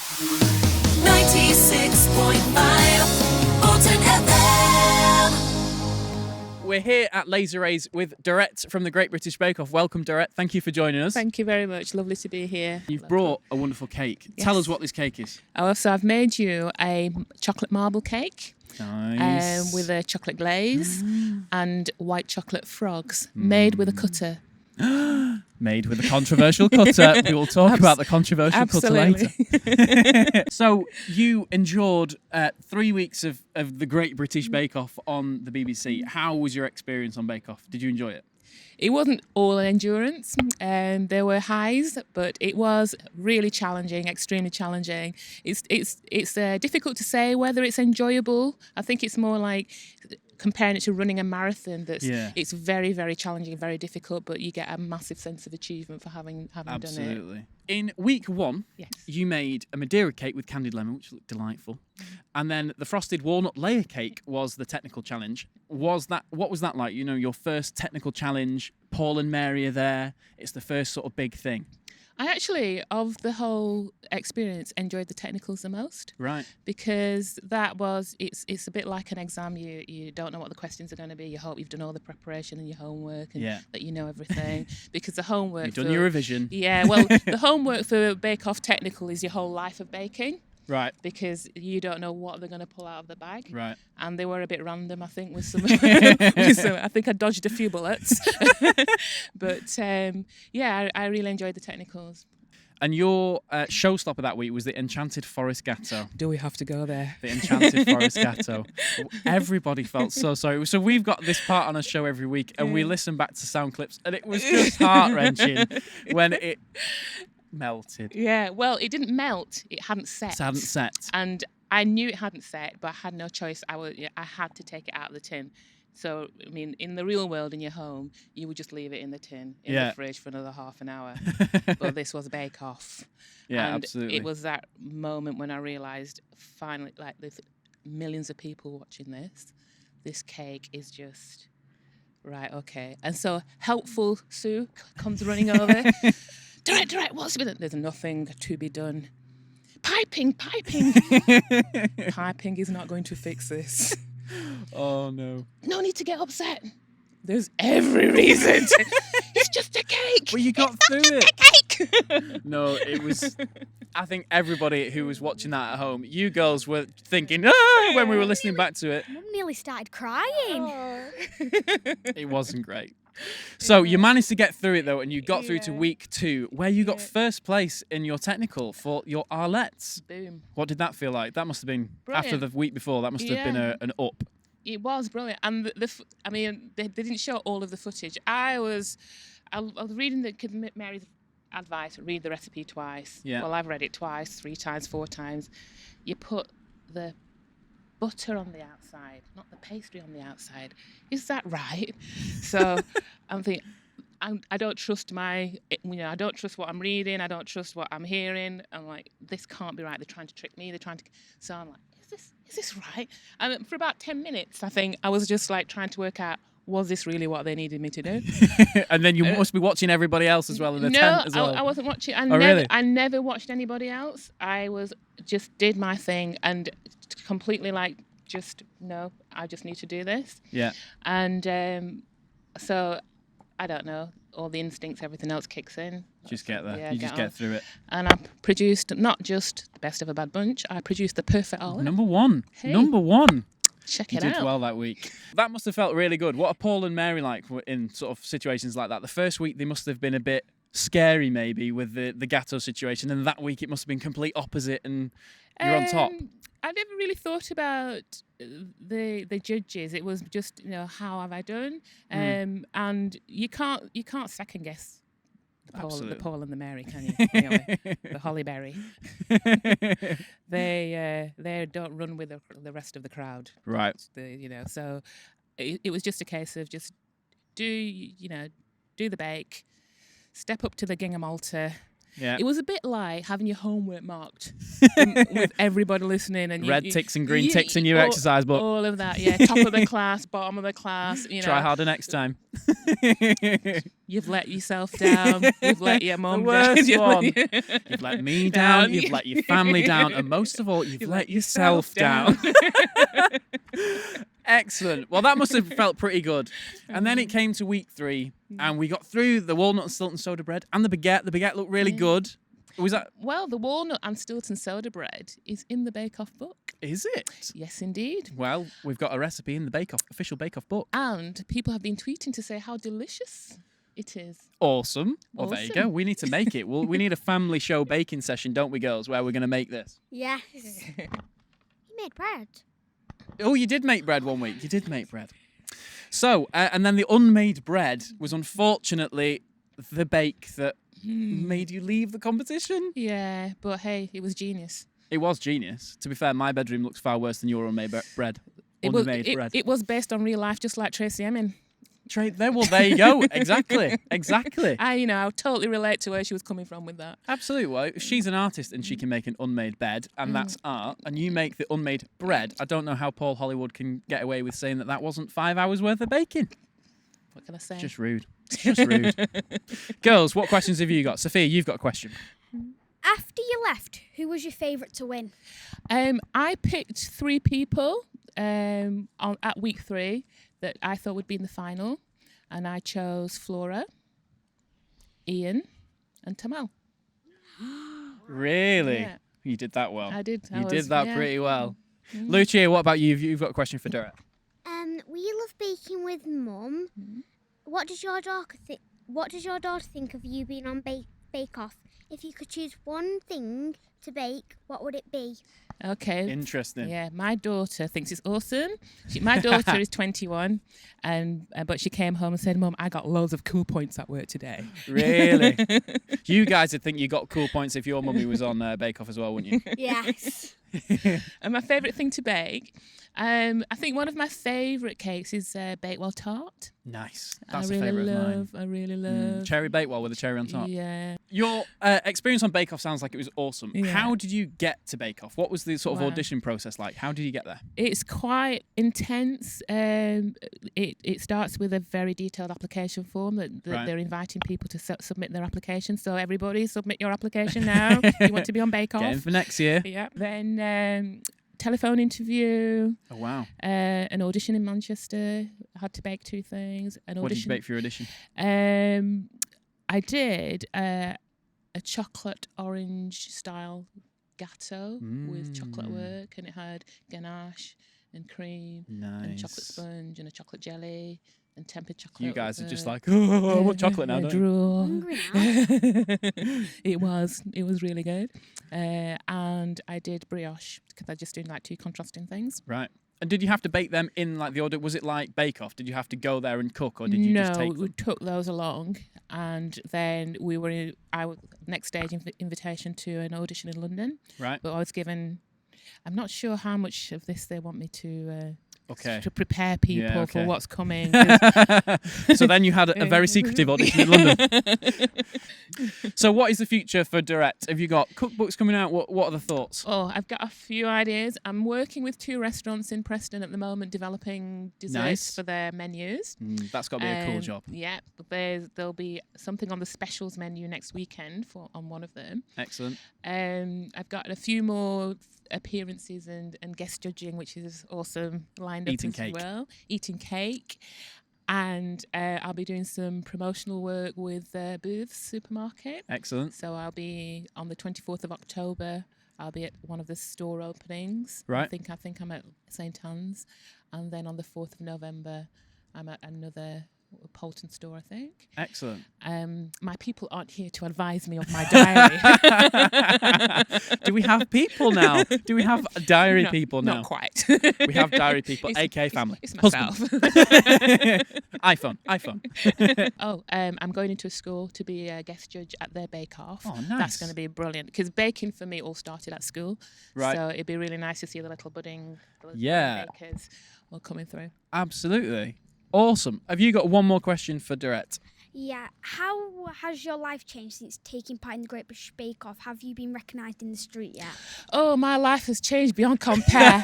96.5 Bolton FM. We're here at Laser Rays with Dorrets from the Great British Bake Off. Welcome, Dorret. Thank you for joining us. Thank you very much. Lovely to be here. You've brought a wonderful cake. Yes. Tell us what this cake is. Oh, so I've made you a chocolate marble cake Nice. with a chocolate glaze and white chocolate frogs made with a cutter. Made with a controversial cutter. We will talk about the controversial cutter later. So you endured 3 weeks of the Great British Bake Off on the BBC. How was your experience on Bake Off? Did you enjoy it? It wasn't all endurance. There were highs, but it was really challenging, extremely challenging. It's difficult to say whether it's enjoyable. I think it's more like comparing it to running a marathon. It's very, very challenging, very difficult, but you get a massive sense of achievement for having done it. Absolutely. In week one, Yes. you made a Madeira cake with candied lemon, which looked delightful. And then the frosted walnut layer cake was the technical challenge. What was that like? You know, your first technical challenge, Paul and Mary are there. It's the first sort of big thing. I actually, of the whole experience, enjoyed the technicals the most. Right. Because it's a bit like an exam. You don't know what the questions are going to be. You hope you've done all the preparation and your homework and that you know everything. Because the homework... You've done your revision. Yeah, well, the homework for Bake Off Technical is your whole life of baking. Right. Because you don't know what they're going to pull out of the bag. Right. And they were a bit random, I think, with some... I think I dodged a few bullets. But, I really enjoyed the technicals. And your showstopper that week was the Enchanted Forest Gatto. Do we have to go there? The Enchanted Forest Gatto. Everybody felt so sorry. So we've got this part on our show every week, and we listen back to sound clips, and it was just heart-wrenching when it melted. Yeah, well, it didn't melt. It hadn't set. It hadn't set. And I knew it hadn't set, but I had no choice. I had to take it out of the tin. So, I mean, in the real world, in your home, you would just leave it in the tin, in the fridge for another half an hour. But this was a Bake Off. Yeah, and absolutely. It was that moment when I realised, finally, like, there's millions of people watching this. This cake is just... Right, okay. And so, helpful Sue comes running over. Direct, what's been... There's nothing to be done. Piping. Piping is not going to fix this. Oh, no. No need to get upset. There's every reason. It's just a cake. Well, you got through it. A cake. No, it was... I think everybody who was watching that at home, you girls were thinking, when we were listening back to it. Mum nearly started crying. It wasn't great. So you managed to get through it, though, and you got through to week 2, where you got first place in your technical for your Arlettes. Boom. What did that feel like? That must have been, Brilliant. after the week before, that must have been an up. It was brilliant. And they didn't show all of the footage. I was reading Mary's advice, read the recipe twice. Yeah. Well, I've read it twice, 3 times, 4 times. You put the butter on the outside, not the pastry on the outside. Is that right? So I'm thinking, I don't trust I don't trust what I'm reading. I don't trust what I'm hearing. I'm like, this can't be right. They're trying to trick me. So I'm like, is this right? And for about 10 minutes, I think I was just like trying to work out, was this really what they needed me to do? And then you must be watching everybody else as well in the tent as well. I wasn't watching. Really? I never watched anybody else. I just did my thing and completely like, no, I just need to do this. Yeah. And so, I don't know, all the instincts, everything else kicks in. Just get there. Yeah, You just get through it. And I produced not just the best of a bad bunch, I produced the perfect Arlette. Number 1. Hey. Number 1. Check You it out. did well that week. That must have felt really good. What are Paul and Mary like in sort of situations like that? The first week they must have been a bit scary maybe with the Gatto situation, and that week it must have been complete opposite and you're on top. I never really thought about the judges. It was just, how have I done? And you can't second guess the Paul and the Mary, can you? Anyway, the Hollyberry. They don't run with the rest of the crowd. Right. So it was just a case of just do the bake, step up to the gingham altar, Yeah. It was a bit like having your homework marked with everybody listening. And Red ticks and green ticks in your all, exercise book. All of that, yeah. Top of the class, bottom of the class. You know, Try harder next time. You've let yourself down. You've let your mum The down. worst one. You've let me down. You've let your family down. And most of all, you've let yourself down. Excellent. Well, that must have felt pretty good. And then it came to week 3, and we got through the walnut and Stilton soda bread and the baguette. The baguette looked really good. Was that? Well, the walnut and Stilton soda bread is in the Bake Off book. Is it? Yes, indeed. Well, we've got a recipe in the Bake Off official Bake Off book. And people have been tweeting to say how delicious it is. Awesome. Well, there you go. We need to make it. We need a family show baking session, don't we, girls, where we're going to make this? Yes. You made bread. Oh, you did make bread one week. You did make bread. So, and then the unmade bread was unfortunately the bake that made you leave the competition. Yeah, but hey, it was genius. It was genius. To be fair, my bedroom looks far worse than your unmade bread. Bread. It was based on real life, just like Tracy Emin. There you go. Exactly. I totally relate to where she was coming from with that. Absolutely. Well, she's an artist and she can make an unmade bed, and that's art. And you make the unmade bread. I don't know how Paul Hollywood can get away with saying that wasn't 5 hours worth of baking. What can I say? Just rude. Just rude. Girls, what questions have you got? Sophia, you've got a question. After you left, who was your favourite to win? I picked 3 people at week 3 that I thought would be in the final, and I chose Flora, Ian, and Tamal. Really? Yeah. You did that well. I did. You did that pretty well. Lucia, what about you? You've got a question for Dorret. We love baking with Mum. What does your daughter think of you being on Bake Off? If you could choose one thing to bake, what would it be? Okay. Interesting. Yeah, my daughter thinks it's awesome. My daughter is 21, but she came home and said, "Mum, I got loads of cool points at work today." Really? You guys would think you got cool points if your mummy was on Bake Off as well, wouldn't you? Yes. And my favourite thing to bake, I think one of my favourite cakes is Bakewell tart. Nice. That's a favourite of mine. I really love. Cherry Bakewell with a cherry on top. Yeah. Your experience on Bake Off sounds like it was awesome. Yeah. How did you get to Bake Off? What was the sort of audition process like? How did you get there? It's quite intense. It starts with a very detailed application form that Right. they're inviting people to submit their application. So everybody submit your application now. You want to be on Bake Off. Get in for next year. Yeah. Then telephone interview. Oh, wow. An audition in Manchester. I had to bake 2 things. What did you bake for your audition? I did a chocolate orange style gatto with chocolate work, and it had ganache and cream and chocolate sponge and a chocolate jelly and tempered chocolate. You guys are just like, oh, I want chocolate now, don't you? Hungry now. It was really good. And I did brioche because I just doing like 2 contrasting things. Right. And did you have to bake them in like the order? Was it like Bake Off? Did you have to go there and cook, or did you just take them? No, we took those along, and then we were next stage invitation to an audition in London. Right. But I was given, I'm not sure how much of this they want me to to prepare people for what's coming. So then you had a very secretive audition in London. So what is the future for Dorret? Have you got cookbooks coming out? What are the thoughts? Oh, I've got a few ideas. I'm working with 2 restaurants in Preston at the moment, developing desserts for their menus. That's got to be a cool job. Yeah, but there'll be something on the specials menu next weekend on one of them. Excellent. I've got a few more appearances and guest judging, which is awesome, lined up as well. Eating cake. And I'll be doing some promotional work with Booth's Supermarket. Excellent. So I'll be on the 24th of October. I'll be at one of the store openings. Right. I think I'm at St. Anne's. And then on the 4th of November, I'm at another Bolton store, I think. Excellent. My people aren't here to advise me of my diary. Do we have people now? Do we have diary people now? Not quite. We have diary people, aka family. It's myself. iPhone. I'm going into a school to be a guest judge at their Bake Off. Oh, nice. That's going to be brilliant because baking for me all started at school. Right. So it'd be really nice to see the little budding bakers all coming through. Absolutely. Awesome. Have you got one more question for Dorret? Yeah. How has your life changed since taking part in the Great British Bake Off? Have you been recognised in the street yet? Oh, my life has changed beyond compare.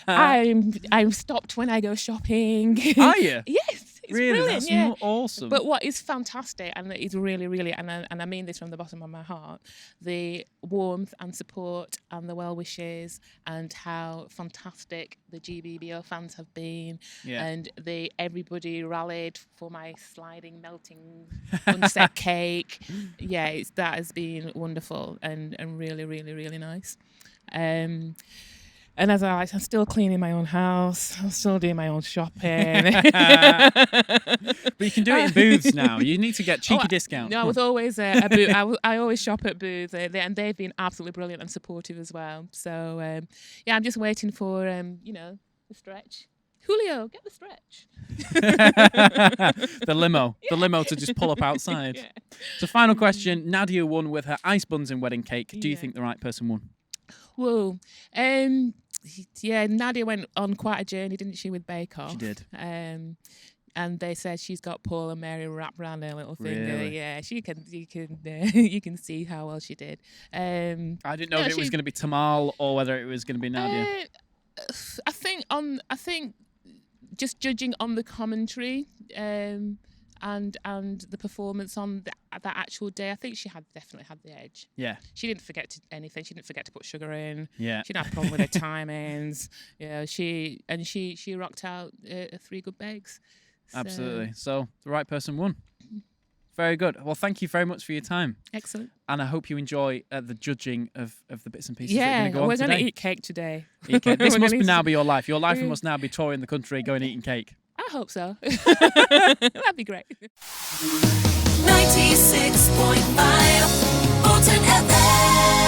I'm stopped when I go shopping. Are you? Yes. It's Really? brilliant, That's yeah. awesome. But what is fantastic, and it's really, really, and I mean this from the bottom of my heart, the warmth and support and the well wishes and how fantastic the GBBO fans have been, and everybody rallied for my sliding, melting, unset cake. Yeah, that has been wonderful and really, really, really nice. And as I'm still cleaning my own house, I'm still doing my own shopping. But you can do it in booths now. You need to get cheeky discounts. No, I was always a booth. I always shop at booths, and they've been absolutely brilliant and supportive as well. So I'm just waiting for the stretch. Julio, get the stretch. The limo to just pull up outside. Yeah. So final question, Nadia won with her ice buns and wedding cake. Do you think the right person won? Whoa. Nadia went on quite a journey, didn't she, with Bake Off? She did. And they said she's got Paul and Mary wrapped around her little finger. Really? Yeah, you can see how well she did. I didn't know if it was going to be Tamal or whether it was going to be Nadia. I think just judging on the commentary and the performance on that actual day, I think she definitely had the edge. Yeah. She didn't forget anything. She didn't forget to put sugar in. Yeah. She didn't have a problem with her timings. Yeah. She rocked out 3 good bakes. So. Absolutely. So the right person won. Very good. Well, thank you very much for your time. Excellent. And I hope you enjoy the judging of the bits and pieces Yeah, that we're going to to eat cake today. Eat cake. This must now be be your life. Your life must now be touring the country, going eating cake. I hope so. That'd be great. 96.5 Bolton FM.